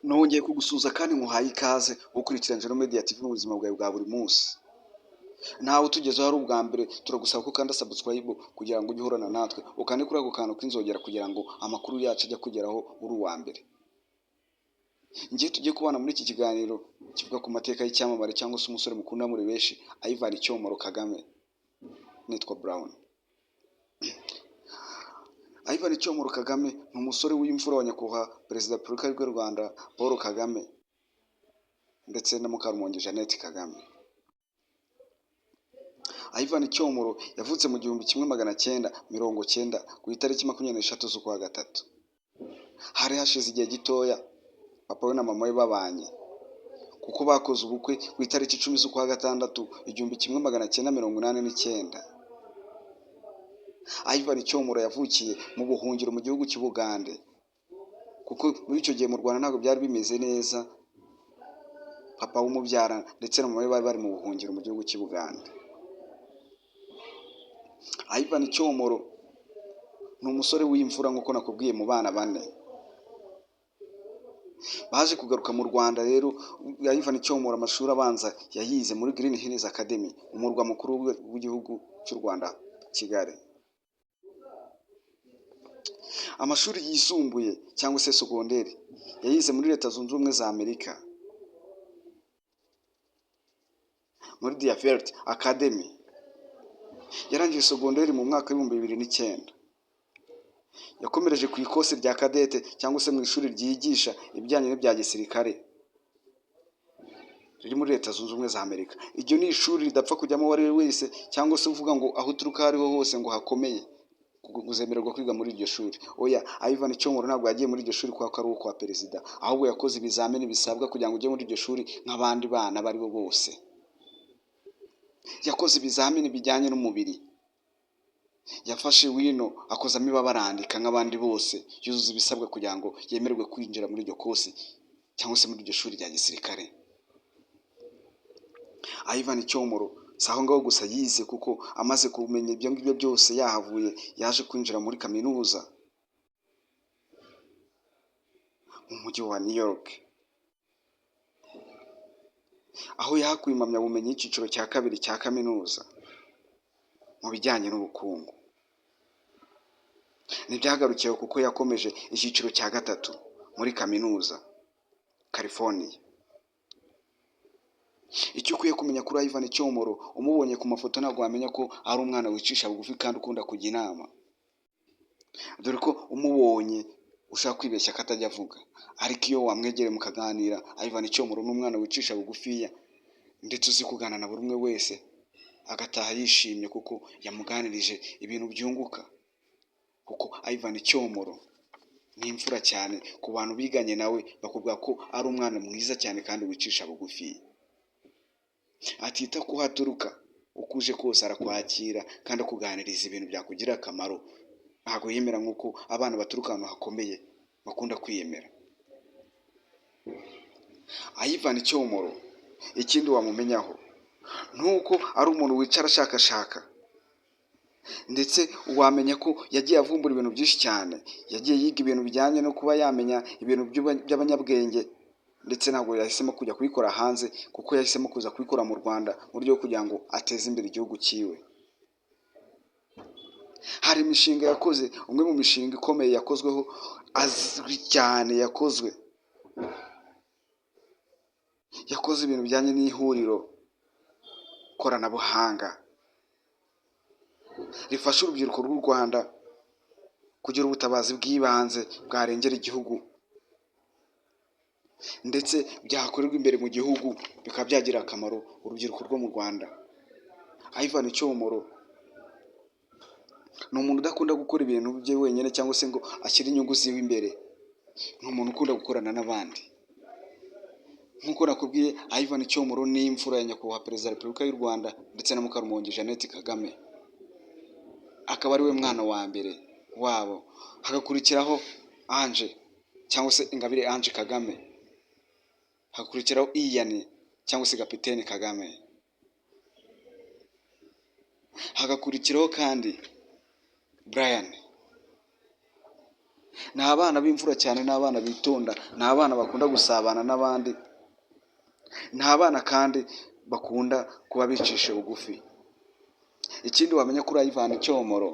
Nongeye kugusuhuza kandi nkuhaye ikaze ukurikirana Jeno Media TV mu buzima bwawe bwa buri munsi. Ntawe utugezeho ari ubwa mbere, turagusaba ko ukanda subscribe kugira ngo ujye uhorana natwe, ukande kuri ako kantu k'inzogera kugira ngo amakuru yacu ajye kugeraho uri uwa mbere. Ngiye tugiye kubana muri iki kiganiro kivuga ku mateka y'icyamamare cyangwa se umusore mukunda muri benshi, Ivan Cyomoro Kagame. Nitwa Brown. Ivan Cyomoro Kagame ni umusore w'imfura wa nyakubahwa Perezida wa Repubulika y'u Rwanda Paul Kagame ndetse na Mukarumongi Jeannette Kagame. Ivan Cyomoro yavutse mu 1990 ku itariki 23 z'ukwa gatatu. Hari hashize igihe gitoya papa we na mama we babanye, kuko bakoze ubukwe ku itariki 10 z'ukwa gatandatu 1989. Ivan Cyomoro yavukiye mu buhungiro mu gihugu cy'Ubugande, kuko muri icyo gihe mu Rwanda ntabwo byari bimeze neza. Papa w'umubyara ndetse na mama we bari mu buhungiro mu gihugu cy'Ubugande. Ivan Cyomoro ni umusore w'imfura nk'uko nakubwiye mu bana bane. Baje kugaruka mu Rwanda rero, Ivan Cyomoro amashuri abanza yayize muri Green Hills Academy, umurwa mukuru w'igihugu cy'u Rwanda, Kigali. Amashuri yisumbuye cyangwa se segonderi yayize muri Leta Zunze Ubumwe za Amerika, muri Deerfield Academy. Yarangije segonderi mu mwaka w'ibihumbi 2009. Yakomereje ku ikosi rya kadete cyangwa se mu ishuri ryigisha ibijyanye n'ibya gisirikare riri muri Leta Zunze Ubumwe za Amerika. Iryo ni ishuri ridapfa kujyamo uwo ari we wese, cyangwa se uvuga ngo aho uturuka ariho hose ngo hakomeye kuzemererwa kwiga muri iryo shuri. Oya, Ivan Cyomoro ntabwo yagiye muri iryo shuri kwa ari ukwa perezida, ahubwo yakoze ibizamini bisabwa kugira ngo ujye muri iryo shuri nk'abandi bana bari bo bose. Yakoze ibizamini bijyanye n'umubiri, yafashe wino akozamo ibabarandika nk'abandi bose, yuzuza ibisabwa kugira ngo yemererwe kwinjira muri iryo kosi cyangwa se muri iryo shuri rya gisirikare. Ivan Cyomoro si aho ngaho gusa yize, kuko amaze kumenya ibyo ngibyo byose yahavuye yaje kwinjira muri kaminuza mu mujyi wa New York, aho yahakuye impamyabumenyi y'icyiciro cya kabiri cya kaminuza mu bijyanye n'ubukungu. Ntibyagarukiyeho, kuko yakomeje icyiciro cya gatatu muri kaminuza California. Icyo ukwiye kumenya kuri Ivan Cyomoro, umubonye ku mafoto ntabwo wamenya ko ari umwana wicisha bugufi kandi ukunda kujya inama, dore ko umubonye ushaka kwibeshya ko atajya avuga. Ariko iyo wamwegereye mukaganira, Ivan Cyomoro ni umwana wicisha bugufiya ndetse uzi kuganira na buri umwe wese, agataha yishimye kuko yamuganirije ibintu byunguka. Kuko Ivan Cyomoro ni imfura cyane, ku bantu biganye nawe bakubwira ko ari umwana mwiza cyane kandi wicisha bugufi. Atita ko haturuka, uko uje kose arakwakira kandi akuganiriza ibintu byakugirira akamaro. Ntabwo yemera nk'uko abana baturuka ahantu hakomeye bakunda kwiyemera. Ivan Cyomoro ikindi wamumenyaho nuko ari umuntu wicara ashakashaka, ndetse wamenya ko yagiye avumbura ibintu byinshi cyane. Yagiye yiga ibintu bijyanye no kuba yamenya ibintu by'abanyabwenge, ndetse ntabwo yahisemo kujya kubikora hanze, kuko yahisemo kuza kubikora mu Rwanda mu buryo bwo kugira ngo ateze imbere igihugu cyiwe. Hari imishinga yakoze, umwe mu mishinga ikomeye yakozweho azwi cyane, yakoze ibintu bijyanye n'ihuriro koranabuhanga rifasha urubyiruko rw'u Rwanda kugira ubutabazi bw'ibanze bwarengera igihugu, ndetse byakorerwa imbere mu gihugu bikaba byagirira akamaro urubyiruko rwo mu Rwanda. Ivan Cyomoro ni umuntu udakunda gukora ibintu bye wenyine cyangwa se ngo ashyire inyungu ziwe imbere. Ni umuntu ukunda gukorana n'abandi. Nk'uko nakubwiye, Ivan Cyomoro ni imfura ya nyakubahwa Perezida wa Repubulika y'u Rwanda ndetse na Mukarumongi Jeannette Kagame, akaba ari we mwana wa mbere wabo. Hagakurikiraho Ange cyangwa se Ingabire Ange Kagame, hagakurikiraho Ian cyangwa se Kapiteni Kagame, hagakurikiraho kandi Brian ni abana b'imfura cyane, ni abana bitonda, ni abana bakunda gusabana n'abandi, ni abana kandi bakunda kuba bicisha bugufi. Ikindi wamenya kuri Ivan Cyomoro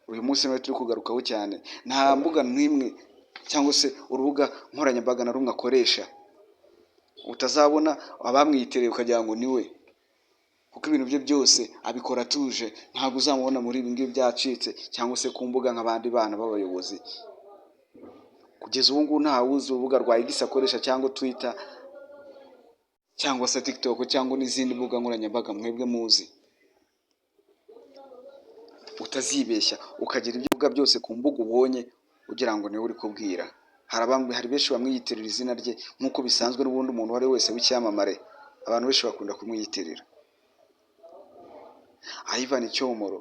uyu munsi nawe turi kugarukaho cyane, nta mbuga n'imwe cyangwa se urubuga nkoranyambaga na rumwe akoresha utazabona abamwitereye ukagira ngo ni we, kuko ibintu bye byose abikora atuje. Ntabwo uzamubona muri ibi ngibi byacitse cyangwa se ku mbuga nk'abandi bana b'abayobozi. Kugeza ubu ngubu ntawe uzi urubuga rwa X akoresha cyangwa Twitter cyangwa se TikTok cyangwa n'izindi mbuga nkoranyambaga mwebwe muzi. Utazibeshya ukagira ibyo uvuga byose ku mbuga ubonye ugira ngo niwe uri kubwira. Hari benshi bamwiyitirira izina rye nk'uko bisanzwe, n'ubundi umuntu uwo ari we wese w'icyamamare abantu benshi bakunda kumwiyitirira. Ivan Cyomoro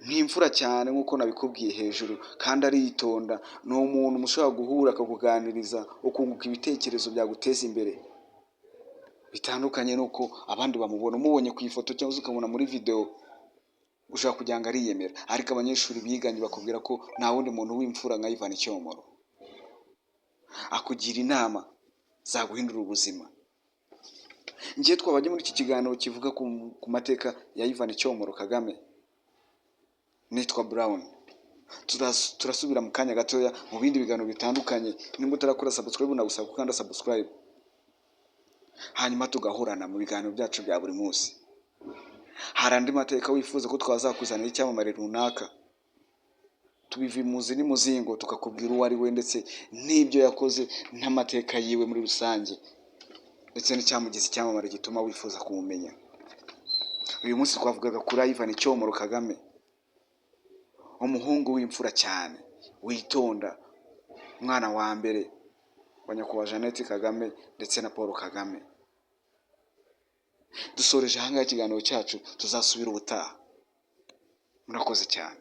ni imfura cyane nk'uko nabikubwiye hejuru, kandi aritonda. Ni umuntu mushobora guhura akakuganiriza ukunguka ibitekerezo byaguteza imbere bitandukanye n'uko abandi bamubona. Umubonye ku ifoto cyangwa se ukabona muri video ushobora kugira ngo ariyemera, ariko abanyeshuri biganye bakubwira ko nta wundi muntu w'imfura nka Ivan Cyomoro. Akugira inama zaguhindura ubuzima. Ngiye twabajya muri iki kiganiro kivuga ku mateka ya Ivan Cyomoro Kagame. Nitwa Brown. Turasubira mu kanya gatoya mu bindi biganiro bitandukanye. Nimba utarakora subscribe nagusaba gukanda subscribe, hanyuma tugahurana mu biganiro byacu bya buri munsi. Hari andi mateka wifuza ko twazakuzanira icyamamare runaka, tubivimuzi n'imuzingo tukakubwira uwo ari we ndetse n'ibyo yakoze n'amateka yiwe muri rusange, ndetse n'icyamugize icyamamare gituma wifuza kumumenya. Uyu munsi twavugaga kuri Ivan Cyomoro Kagame, umuhungu w'imfura cyane, witonda, umwana wa mbere wa nyakubahwa Jeannette Kagame ndetse na Paul Kagame. Dusoreje ahangaha ikiganiro cyacu, tuzasubira ubutaha. Murakoze cyane.